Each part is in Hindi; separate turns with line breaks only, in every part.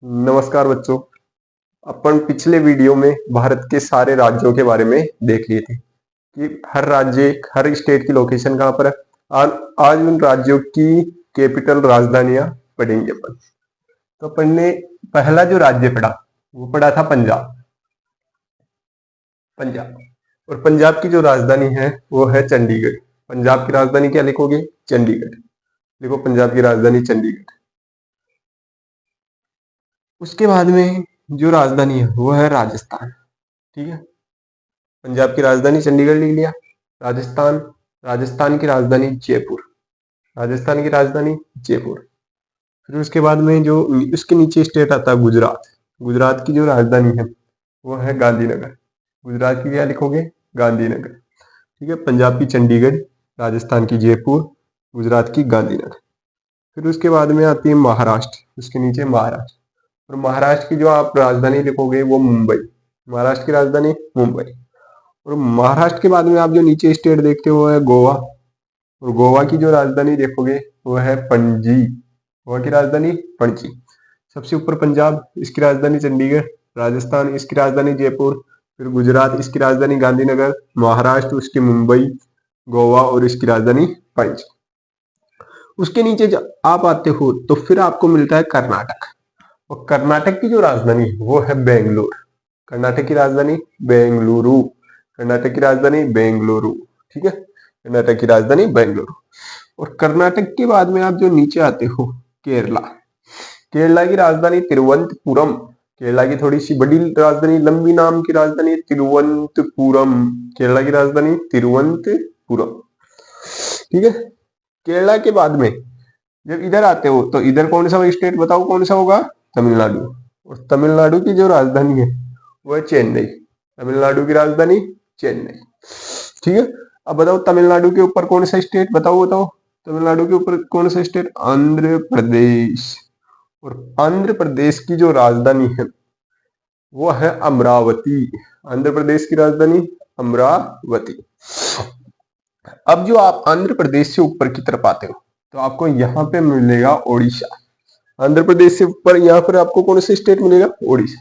नमस्कार बच्चों। अपन पिछले वीडियो में भारत के सारे राज्यों के बारे में देख लिए थे कि हर राज्य हर स्टेट की लोकेशन कहाँ पर है। आज उन राज्यों की कैपिटल राजधानियां पढ़ेंगे अपन। तो अपन ने पहला जो राज्य पढ़ा वो पढ़ा था पंजाब। पंजाब और पंजाब की जो राजधानी है वो है चंडीगढ़। पंजाब की राजधानी क्या लिखोगे? चंडीगढ़। लिखो पंजाब की राजधानी चंडीगढ़। उसके बाद में जो राजधानी है वो है राजस्थान। ठीक है, पंजाब की राजधानी चंडीगढ़ लिख लिया। राजस्थान, राजस्थान की राजधानी जयपुर। राजस्थान की राजधानी जयपुर। फिर उसके बाद में जो उसके नीचे स्टेट आता है गुजरात। गुजरात की जो राजधानी है वो है गांधीनगर। गुजरात की क्या लिखोगे? गांधीनगर। ठीक है, पंजाब की चंडीगढ़, राजस्थान की जयपुर, गुजरात की गांधीनगर। फिर उसके बाद में आती है महाराष्ट्र, उसके नीचे महाराष्ट्र। और महाराष्ट्र की जो आप राजधानी लिखोगे वो मुंबई। महाराष्ट्र की राजधानी मुंबई। और महाराष्ट्र के बाद में आप जो नीचे स्टेट देखते हो वो है गोवा। और गोवा की जो राजधानी देखोगे वो है पणजी। गोवा की राजधानी पणजी। सबसे ऊपर पंजाब, इसकी राजधानी चंडीगढ़। राजस्थान, इसकी राजधानी जयपुर। फिर गुजरात, इसकी राजधानी गांधीनगर। महाराष्ट्र, उसकी मुंबई। गोवा और इसकी राजधानी पणजी। उसके नीचे जब आप आते हो तो फिर आपको मिलता है कर्नाटक। और कर्नाटक की जो राजधानी है वो है बेंगलुरु। कर्नाटक की राजधानी बेंगलुरु। कर्नाटक की राजधानी बेंगलुरु। ठीक है, कर्नाटक की राजधानी बेंगलुरु। और कर्नाटक के बाद में आप जो नीचे आते हो केरला। केरला की राजधानी तिरुवनंतपुरम। केरला की थोड़ी सी बड़ी राजधानी, लंबी नाम की राजधानी तिरुवनंतपुरम। केरला की राजधानी तिरुवनंतपुरम। ठीक है, केरला के बाद में जब इधर आते हो तो इधर कौन सा स्टेट बताओ, कौन सा होगा? तमिलनाडु। और तमिलनाडु की जो राजधानी है वो है चेन्नई। तमिलनाडु की राजधानी चेन्नई। ठीक है, अब बताओ तमिलनाडु के ऊपर कौन सा स्टेट? बताओ बताओ, तमिलनाडु के ऊपर कौन सा स्टेट? आंध्र प्रदेश। और आंध्र प्रदेश की जो राजधानी है वो है अमरावती। आंध्र प्रदेश की राजधानी अमरावती। अब जो आप आंध्र प्रदेश से ऊपर की तरफ आते हो तो आपको यहाँ पे मिलेगा ओडिशा। आंध्र प्रदेश से ऊपर यहाँ पर आपको कौन सा स्टेट मिलेगा? ओडिशा।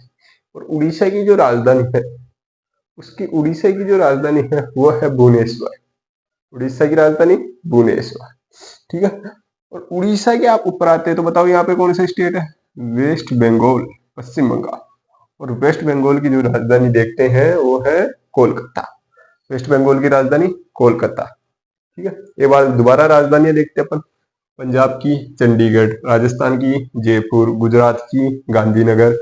और उड़ीसा की जो राजधानी है उड़ीसा की जो राजधानी है वो है भुवनेश्वर। उड़ीसा की राजधानी भुवनेश्वर। ठीक है, और उड़ीसा के आप ऊपर आते हैं तो बताओ यहाँ पे कौन सा स्टेट है? वेस्ट बंगाल, पश्चिम बंगाल। और वेस्ट बंगाल की जो राजधानी देखते हैं वो है कोलकाता। वेस्ट बंगाल की राजधानी कोलकाता। ठीक है, एक बार दोबारा राजधानियां देखते हैं अपन। पंजाब की चंडीगढ़, राजस्थान की जयपुर, गुजरात की गांधीनगर,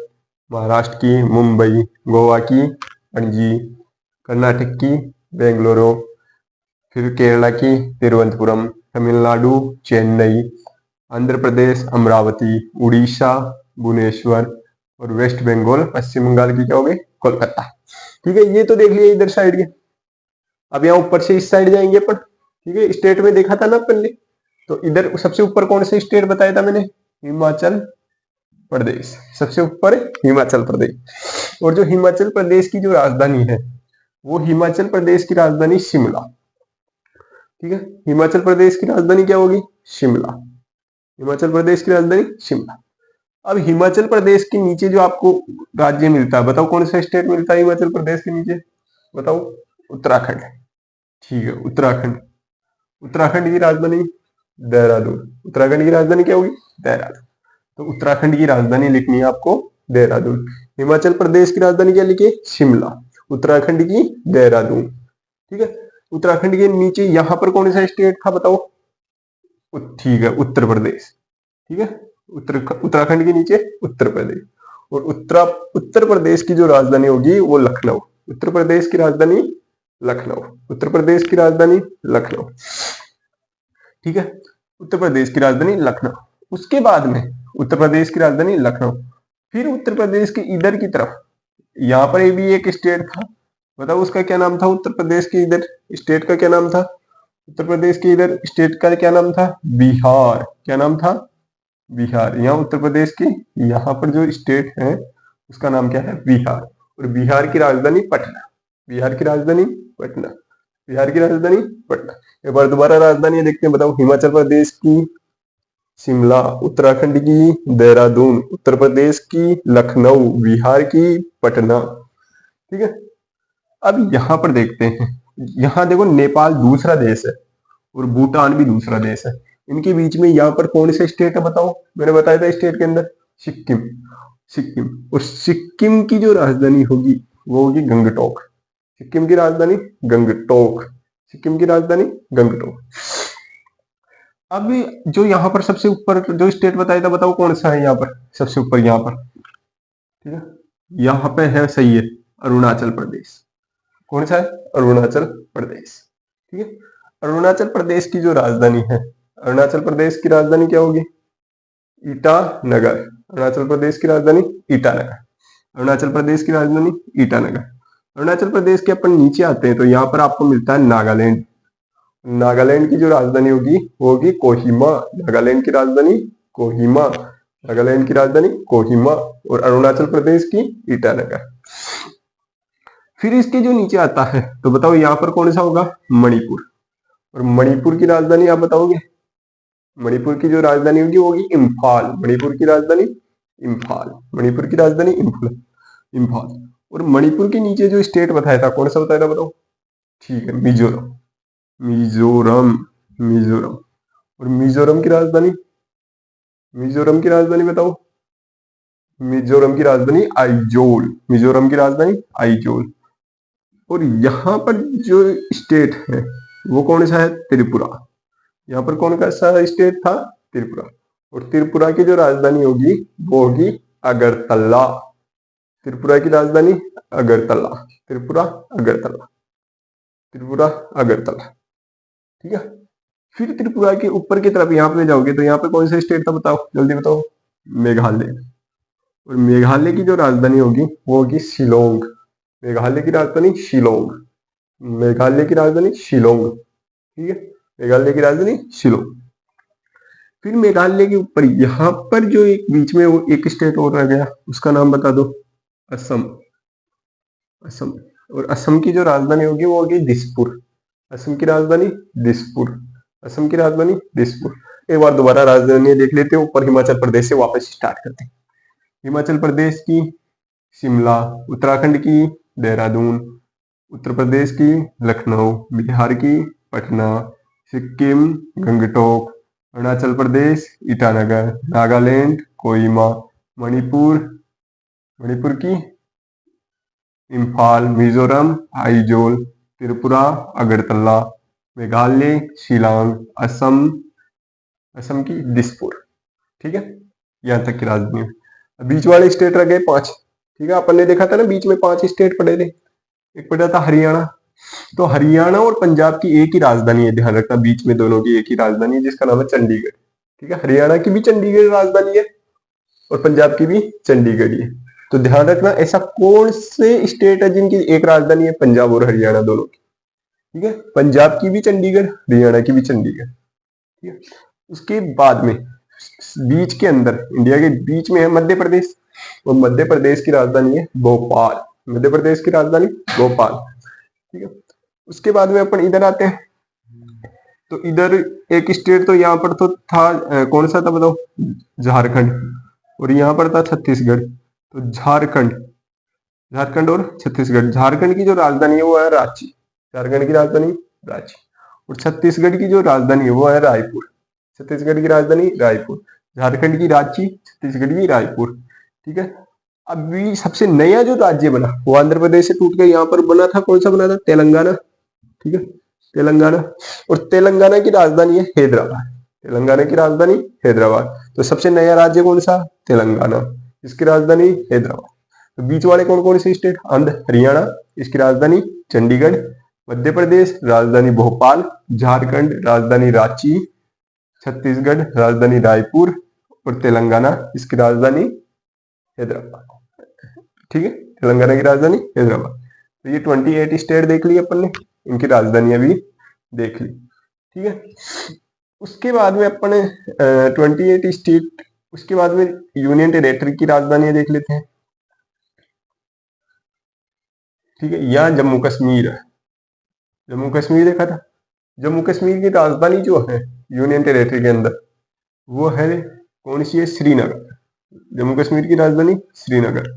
महाराष्ट्र की मुंबई, गोवा की पणजी, कर्नाटक की बेंगलुरु, फिर केरला की तिरुवनंतपुरम, तमिलनाडु चेन्नई, आंध्र प्रदेश अमरावती, उड़ीसा भुवनेश्वर और वेस्ट बंगाल पश्चिम बंगाल की क्या हो गई? कोलकाता। ठीक है, ये तो देख लिया इधर साइड के। अब यहाँ ऊपर से इस साइड जाएंगे अपन। ठीक है, स्टेट में देखा था ना अपन ने, तो इधर सबसे ऊपर कौन सा स्टेट बताया था मैंने? हिमाचल प्रदेश। सबसे ऊपर हिमाचल प्रदेश। और जो हिमाचल प्रदेश की जो राजधानी है वो हिमाचल प्रदेश की राजधानी शिमला। ठीक है, हिमाचल प्रदेश की राजधानी क्या होगी? शिमला। हिमाचल प्रदेश की राजधानी शिमला। अब हिमाचल प्रदेश के नीचे जो आपको राज्य मिलता है बताओ कौन सा स्टेट मिलता है हिमाचल प्रदेश के नीचे? बताओ। उत्तराखंड। ठीक है, उत्तराखंड। उत्तराखंड की राजधानी देहरादून। उत्तराखंड की राजधानी क्या होगी? देहरादून। तो उत्तराखंड की राजधानी लिखनी है आपको देहरादून। हिमाचल प्रदेश की राजधानी क्या लिखी? शिमला। उत्तराखंड की देहरादून। ठीक है, उत्तराखंड के नीचे यहां पर कौन सा स्टेट था बताओ? ठीक है, उत्तर प्रदेश। ठीक है, उत्तराखंड के नीचे उत्तर प्रदेश। और उत्तर प्रदेश की जो राजधानी होगी वो लखनऊ। उत्तर प्रदेश की राजधानी लखनऊ। उत्तर प्रदेश की राजधानी लखनऊ। ठीक है, उत्तर प्रदेश की राजधानी लखनऊ। उसके बाद में उत्तर प्रदेश की राजधानी लखनऊ। फिर उत्तर प्रदेश के इधर की तरफ यहाँ पर भी एक स्टेट था, बताओ उसका क्या नाम था? उत्तर प्रदेश के इधर स्टेट का क्या नाम था? उत्तर प्रदेश के इधर स्टेट का क्या नाम था? बिहार। क्या नाम था? बिहार। यहाँ उत्तर प्रदेश की यहाँ पर जो स्टेट है उसका नाम क्या है? बिहार। और बिहार की राजधानी पटना। बिहार की राजधानी पटना। बिहार की राजधानी पटना। एक बार दोबारा राजधानी देखते हैं, बताओ। हिमाचल प्रदेश की शिमला, उत्तराखंड की देहरादून, उत्तर प्रदेश की लखनऊ, बिहार की पटना। ठीक है, अब यहां पर देखते हैं, यहां देखो नेपाल दूसरा देश है और भूटान भी दूसरा देश है। इनके बीच में यहाँ पर कौन से स्टेट है बताओ? मैंने बताया था स्टेट के अंदर सिक्किम। सिक्किम, और सिक्किम की जो राजधानी होगी वो होगी गंगटोक। सिक्किम की राजधानी गंगटोक। सिक्किम की राजधानी गंगटोक। अब जो यहाँ पर सबसे ऊपर जो स्टेट बताया था, बताओ कौन सा है यहाँ पर सबसे ऊपर? यहाँ पर ठीक है, यहाँ पे है, सही है, अरुणाचल प्रदेश। कौन सा है? अरुणाचल प्रदेश। ठीक है, अरुणाचल प्रदेश की जो राजधानी है, अरुणाचल प्रदेश की राजधानी क्या होगी? ईटानगर। अरुणाचल प्रदेश की राजधानी ईटानगर। अरुणाचल प्रदेश की राजधानी ईटानगर। अरुणाचल प्रदेश के अपन नीचे आते हैं तो यहाँ पर आपको मिलता है नागालैंड। नागालैंड की जो राजधानी होगी वो होगी कोहिमा। नागालैंड की राजधानी कोहिमा। नागालैंड की राजधानी कोहिमा और अरुणाचल प्रदेश की ईटानगर। फिर इसके जो नीचे आता है तो बताओ यहाँ पर कौन सा होगा? मणिपुर। और मणिपुर की राजधानी आप बताओगे? मणिपुर की जो राजधानी होगी वो होगी इम्फाल। मणिपुर की राजधानी इम्फाल। मणिपुर की राजधानी इम्फाल। इम्फाल। और मणिपुर के नीचे जो स्टेट बताया था, कौन सा बताया था बताओ? ठीक है, मिजोरम। मिजोरम। मिजोरम। और मिजोरम की राजधानी, मिजोरम की राजधानी बताओ? मिजोरम की राजधानी आइजोल। मिजोरम की राजधानी आइजोल। और यहाँ पर जो स्टेट है वो कौन सा है? त्रिपुरा। यहाँ पर कौन सा स्टेट था? त्रिपुरा। और त्रिपुरा की जो राजधानी होगी वो होगी अगरतला। त्रिपुरा की राजधानी अगरतला। त्रिपुरा अगरतला। त्रिपुरा अगरतला। ठीक है, फिर त्रिपुरा के ऊपर की तरफ यहाँ पे जाओगे तो यहाँ पे कौन सा स्टेट था बताओ, जल्दी बताओ? मेघालय। और मेघालय की जो राजधानी होगी वो होगी शिलोंग। मेघालय की राजधानी शिलोंग। मेघालय की राजधानी शिलोंग। ठीक है, मेघालय की राजधानी शिलोंग। फिर मेघालय के ऊपर यहाँ पर जो एक बीच में वो एक स्टेट और रह गया, उसका नाम बता दो? असम। असम। और असम की जो राजधानी होगी वो होगी दिसपुर। असम की राजधानी दिसपुर। असम की राजधानी दिसपुर। एक बार दोबारा राजधानी देख लेते हैं, ऊपर हिमाचल प्रदेश से वापस स्टार्ट करते हैं। हिमाचल प्रदेश की शिमला, उत्तराखंड की देहरादून, उत्तर प्रदेश की लखनऊ, बिहार की पटना, सिक्किम गंगटोक, अरुणाचल प्रदेश ईटानगर, नागालैंड कोहिमा, मणिपुर, मणिपुर की इम्फाल, मिजोरम आइजोल, त्रिपुरा अगरतला, मेघालय शिलांग, असम, असम की दिसपुर। ठीक है, यहाँ तक की राजधानी। बीच वाले स्टेट रह गए 5। ठीक है, अपन ने देखा था ना बीच में 5 स्टेट पड़े थे। एक पड़ा था हरियाणा। तो हरियाणा और पंजाब की एक ही राजधानी है, ध्यान रखना, बीच में दोनों की एक ही राजधानी है जिसका नाम है चंडीगढ़। ठीक है, हरियाणा की भी चंडीगढ़ राजधानी है और पंजाब की भी चंडीगढ़ ही है। तो ध्यान रखना, ऐसा कौन से स्टेट है जिनकी एक राजधानी है? पंजाब और हरियाणा दोनों की। ठीक है, पंजाब की भी चंडीगढ़, हरियाणा की भी चंडीगढ़। ठीक है, उसके बाद में बीच के अंदर, इंडिया के बीच में है मध्य प्रदेश, और मध्य प्रदेश की राजधानी है भोपाल। मध्य प्रदेश की राजधानी भोपाल। ठीक है, उसके बाद में अपन इधर आते हैं तो इधर एक स्टेट तो यहाँ पर तो था, कौन सा था बताओ? झारखंड। और यहाँ पर था छत्तीसगढ़। तो झारखंड, झारखंड और छत्तीसगढ़। झारखंड की जो राजधानी है वो है रांची। झारखंड की राजधानी रांची। और छत्तीसगढ़ की जो राजधानी है वो है रायपुर। छत्तीसगढ़ की राजधानी रायपुर। झारखंड की रांची, छत्तीसगढ़ की रायपुर। ठीक है, अभी सबसे नया जो राज्य बना वो आंध्र प्रदेश से टूट कर यहाँ पर बना था, कौन सा बना था? तेलंगाना। ठीक है, तेलंगाना। और तेलंगाना की राजधानी है हैदराबाद। तेलंगाना की राजधानी हैदराबाद। तो सबसे नया राज्य कौन सा? तेलंगाना। इसकी राजधानी हैदराबाद। तो बीच वाले कौन कौन से स्टेट? आंध्र, हरियाणा, इसकी राजधानी चंडीगढ़, मध्य प्रदेश राजधानी भोपाल, झारखंड राजधानी रांची, छत्तीसगढ़ राजधानी रायपुर और तेलंगाना इसकी राजधानी हैदराबाद। ठीक है, तेलंगाना की राजधानी हैदराबाद। तो ये 28 स्टेट देख ली अपन ने, इनकी राजधानियां भी देख ली। ठीक है, उसके बाद में अपन 28 स्टेट, उसके बाद में यूनियन टेरेटरी की राजधानियां देख लेते हैं। ठीक है, यहाँ जम्मू कश्मीर है। जम्मू कश्मीर देखा था। जम्मू कश्मीर की राजधानी जो है यूनियन टेरेटरी के अंदर वो है कौन सी है? श्रीनगर। जम्मू कश्मीर की राजधानी श्रीनगर।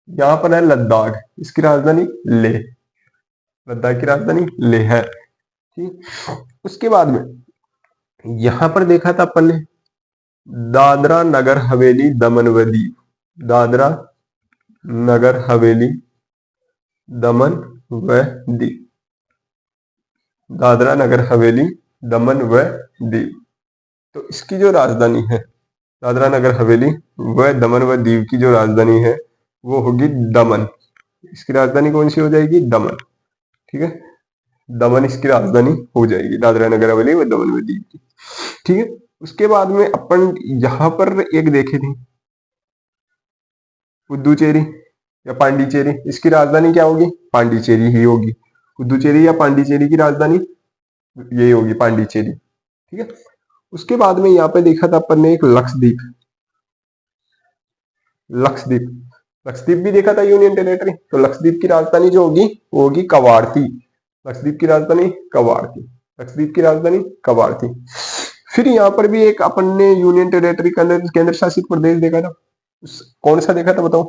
यहाँ पर है लद्दाख, इसकी राजधानी लेह। लद्दाख की राजधानी लेह है। ठीक, उसके बाद में यहां पर देखा था अपन ने दादरा नगर हवेली दमन व दीव। दादरा नगर हवेली दमन व दीव। दादरा नगर हवेली दमन व दीव। तो इसकी जो राजधानी है दादरा नगर हवेली व दमन व दीव की जो राजधानी है वो होगी दमन। इसकी राजधानी कौन सी हो जाएगी? दमन। ठीक है, दमन इसकी राजधानी हो जाएगी, दादरा नगर हवेली व दमन व दीव की। ठीक है, उसके बाद में अपन यहां पर एक देखे थे पुदुचेरी या पांडिचेरी। इसकी राजधानी क्या होगी? पांडिचेरी ही होगी। पुदुचेरी या पांडिचेरी की राजधानी यही होगी, पांडिचेरी। ठीक है, उसके बाद में यहाँ पे देखा था अपन ने एक लक्षद्वीप। लक्षद्वीप, लक्षद्वीप भी देखा था यूनियन टेरिटरी। तो लक्षद्वीप की राजधानी जो होगी वो होगी कवारती। लक्षद्वीप की राजधानी कवारती। लक्षद्वीप की राजधानी कवारती। फिर यहाँ पर भी एक अपन ने यूनियन टेरिटरी केंद्र शासित प्रदेश देखा था। कौन सा देखा था बताओ?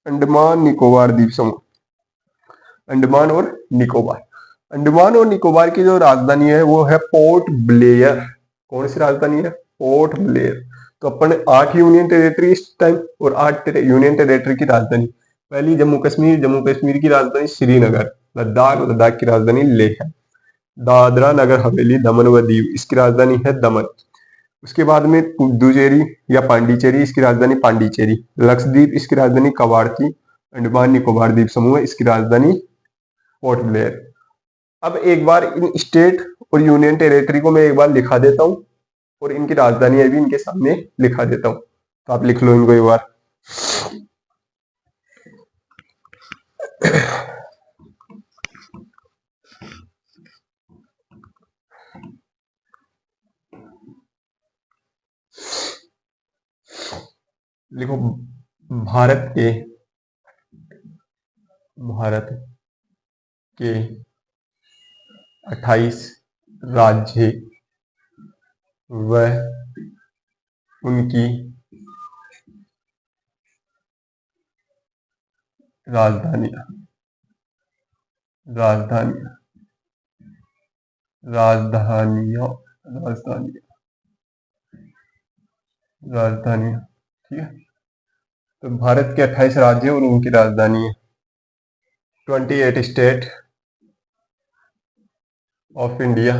अंडमान निकोबार द्वीप समूह। अंडमान और निकोबार। अंडमान और निकोबार की जो राजधानी है वो है पोर्ट ब्लेयर। कौन सी राजधानी है? Port Blair. तो अपन 8 यूनियन टेरिटरी इस टाइम और 8 यूनियन टेरिटरी की राजधानी। पहली जम्मू कश्मीर, जम्मू कश्मीर की राजधानी श्रीनगर। लद्दाख, लद्दाख की राजधानी लेह है। दादरा नगर हवेली दमन व दीव, इसकी राजधानी है दमन। उसके बाद में पुदुचेरी या पांडिचेरी, इसकी राजधानी पांडिचेरी। लक्षद्वीप, इसकी राजधानी कवारती। अंडमान निकोबार द्वीप समूह, इसकी राजधानी पोर्ट ब्लेयर। अब एक बार इन स्टेट और यूनियन टेरिटरी को मैं एक बार लिखा देता हूं और इनकी राजधानियां भी इनके सामने लिखा देता हूं, तो आप लिख लो इनको एक बार। लिखो भारत के 28 राज्य व उनकी राजधानियां। राजधानियां राजधानियां राजधानियां राजधानियां। ठीक है, तो भारत के 28 राज्य और उनकी राजधानी है। 28 state of India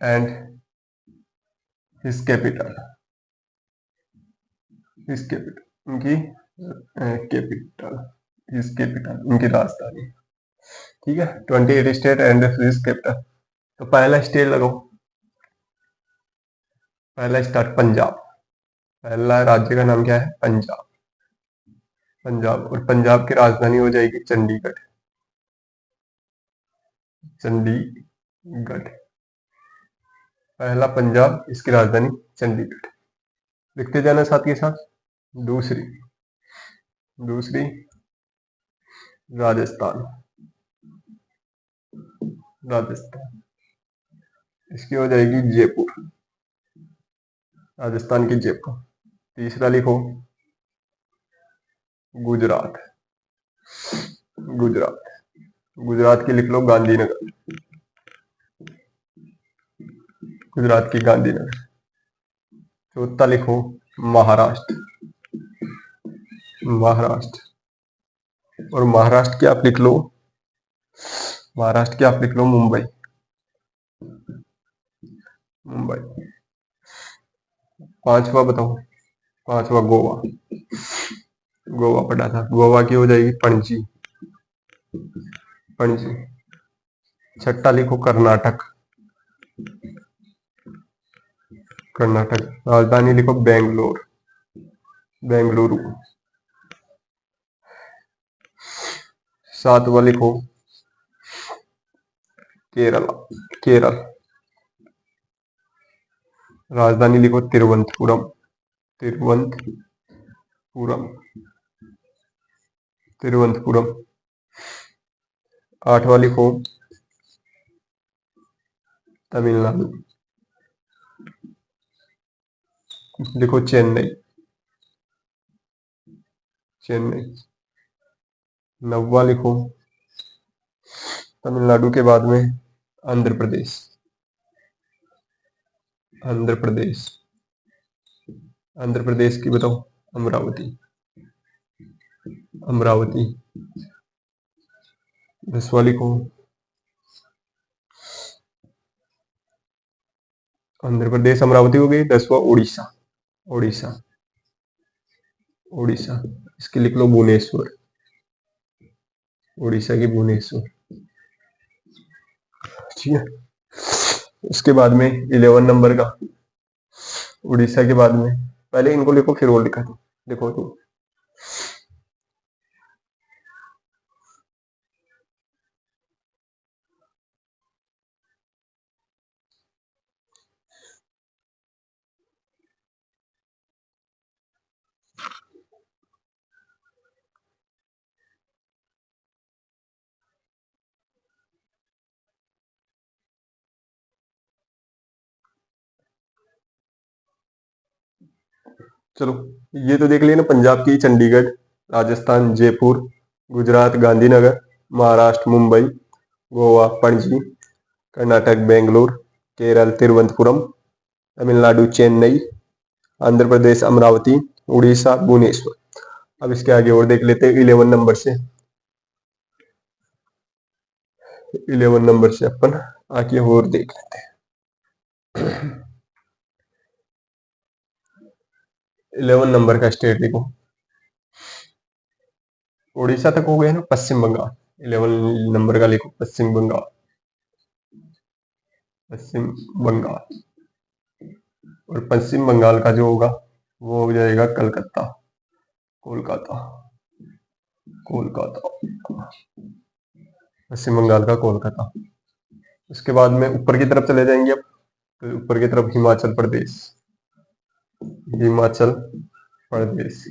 and his capital. His capital उनकी कैपिटल, हिज कैपिटल उनकी राजधानी। ठीक है, 28 स्टेट एंड हिज कैपिटल। तो पहला स्टेट लगाओ। पहला स्टार्ट पंजाब। पहला राज्य का नाम क्या है? पंजाब। पंजाब, और पंजाब की राजधानी हो जाएगी चंडीगढ़। चंडीगढ़, पहला पंजाब, इसकी राजधानी चंडीगढ़। लिखते जाना साथ के साथ। दूसरी दूसरी राजस्थान। राजस्थान, इसकी हो जाएगी जयपुर। राजस्थान की जयपुर। तीसरा लिखो गुजरात। गुजरात, गुजरात की लिख लो गांधीनगर। गुजरात की गांधीनगर। चौथा लिखो महाराष्ट्र। महाराष्ट्र, और महाराष्ट्र की आप लिख लो, महाराष्ट्र की आप लिख लो मुंबई। मुंबई। पांचवा बताओ। पांचवा गोवा। गोवा पढ़ा था, गोवा की हो जाएगी पणजी। पणजी। छठा लिखो कर्नाटक। कर्नाटक, राजधानी लिखो बेंगलोर। बेंगलुरु। सातवां लिखो केरला। केरल, राजधानी लिखो तिरुवनंतपुरम। तिरुवनंतपुरम। तिरुवनंतपुरम। आठवां लिखो तमिलनाडु। लिखो चेन्नई, चेन्नई। नौवा लिखो तमिलनाडु के बाद में आंध्र प्रदेश, आंध्र प्रदेश। आंध्र प्रदेश की बताओ अमरावती, अमरावती। 10वां लिखो आंध्र प्रदेश, अमरावती हो गई। 10वां उड़ीसा, उड़ीसा, उड़ीसा। इसके लिख लो भुवनेश्वर, उड़ीसा की भुवनेश्वर। ठीक है। उसके बाद में 11 नंबर का उड़ीसा के बाद में, पहले इनको लिखो फिर वो लिखा दो। देखो तो चलो ये तो देख लिया ना। पंजाब की चंडीगढ़, राजस्थान जयपुर, गुजरात गांधीनगर, महाराष्ट्र मुंबई, गोवा पणजी, कर्नाटक बेंगलुरु, केरल तिरुवनंतपुरम, तमिलनाडु चेन्नई, आंध्र प्रदेश अमरावती, उड़ीसा भुवनेश्वर। अब इसके आगे और देख लेते हैं 11 नंबर से। 11 नंबर से अपन आगे और देख लेते हैं। 11 नंबर का स्टेट लिखो, उड़ीसा तक हो गया ना, पश्चिम बंगाल। 11 नंबर का लिखो पश्चिम बंगाल, पश्चिम बंगाल। और पश्चिम बंगाल का जो होगा वो हो जाएगा कलकत्ता, कोलकाता, कोलकाता। पश्चिम बंगाल का कोलकाता। उसके बाद में ऊपर की तरफ चले जाएंगे अब, तो ऊपर की तरफ हिमाचल प्रदेश, हिमाचल प्रदेश,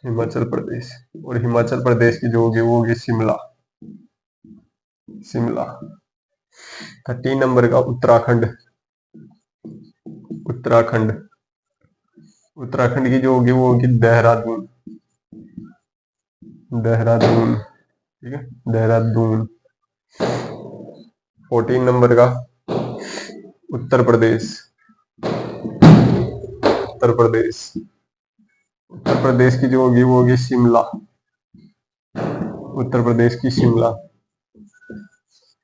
हिमाचल प्रदेश। और हिमाचल प्रदेश की जो होगी वो होगी शिमला, शिमला। 13 नंबर का उत्तराखंड, उत्तराखंड। उत्तराखंड की जो होगी वो होगी देहरादून, देहरादून। ठीक है, देहरादून। 14 नंबर का उत्तर प्रदेश, उत्तर प्रदेश। उत्तर प्रदेश की जो होगी वो होगी शिमला, उत्तर प्रदेश की शिमला।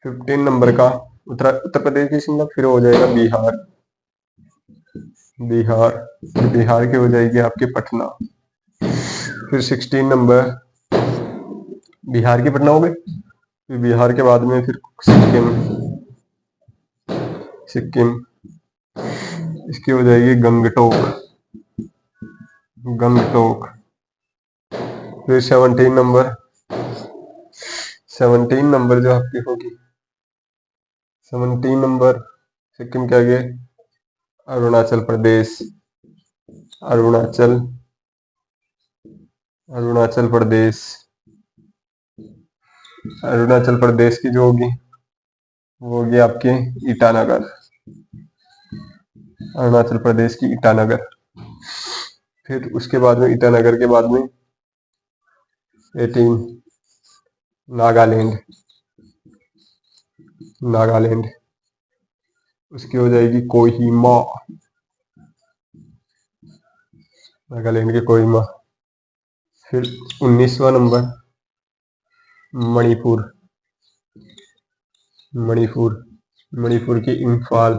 15 नंबर का उत्तर प्रदेश की शिमला। फिर हो जाएगा बिहार, बिहार। बिहार की हो जाएगी आपकी पटना। फिर 16 नंबर बिहार की पटना हो गई। फिर बिहार के बाद में फिर सिक्किम, सिक्किम। इसकी हो जाएगी गंगटोक, गंगटोक। फिर 17 नंबर, 17 नंबर जो आपकी होगी, 17 नंबर सिक्किम के आगे अरुणाचल प्रदेश, अरुणाचल, अरुणाचल प्रदेश। अरुणाचल प्रदेश की जो होगी वो होगी आपकी ईटानगर, अरुणाचल प्रदेश की ईटानगर। फिर उसके बाद में ईटानगर के बाद में 18 नागालैंड, नागालैंड। उसकी हो जाएगी कोहिमा, नागालैंड के कोहिमा। फिर 19वां नंबर मणिपुर, मणिपुर। मणिपुर की इम्फाल,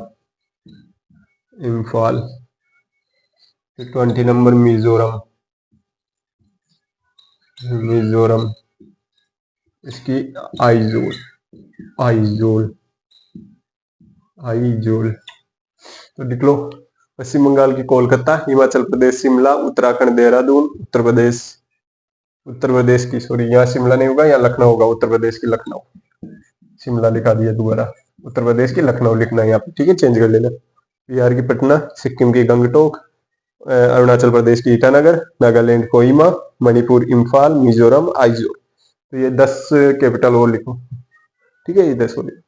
इम्फाल। फिर 20 नंबर मिजोरम, मिजोरम। इसकी आइजोल, आइजोल, आइजोल। तो लिख लो पश्चिम बंगाल की कोलकाता, हिमाचल प्रदेश शिमला, उत्तराखंड देहरादून, उत्तर प्रदेश की, सॉरी यहाँ शिमला नहीं होगा, यहाँ लखनऊ होगा। उत्तर प्रदेश की लखनऊ, शिमला लिखा दिया दोबारा। उत्तर प्रदेश की लखनऊ लिखना है यहाँ पे, ठीक है, चेंज कर लेना। बिहार की पटना, सिक्किम की गंगटोक, अरुणाचल प्रदेश की ईटानगर, नागालैंड कोहिमा, मणिपुर इम्फाल, मिजोरम आइजोल। तो ये 10 कैपिटल और लिखो, ठीक है, ये 10 हो गए।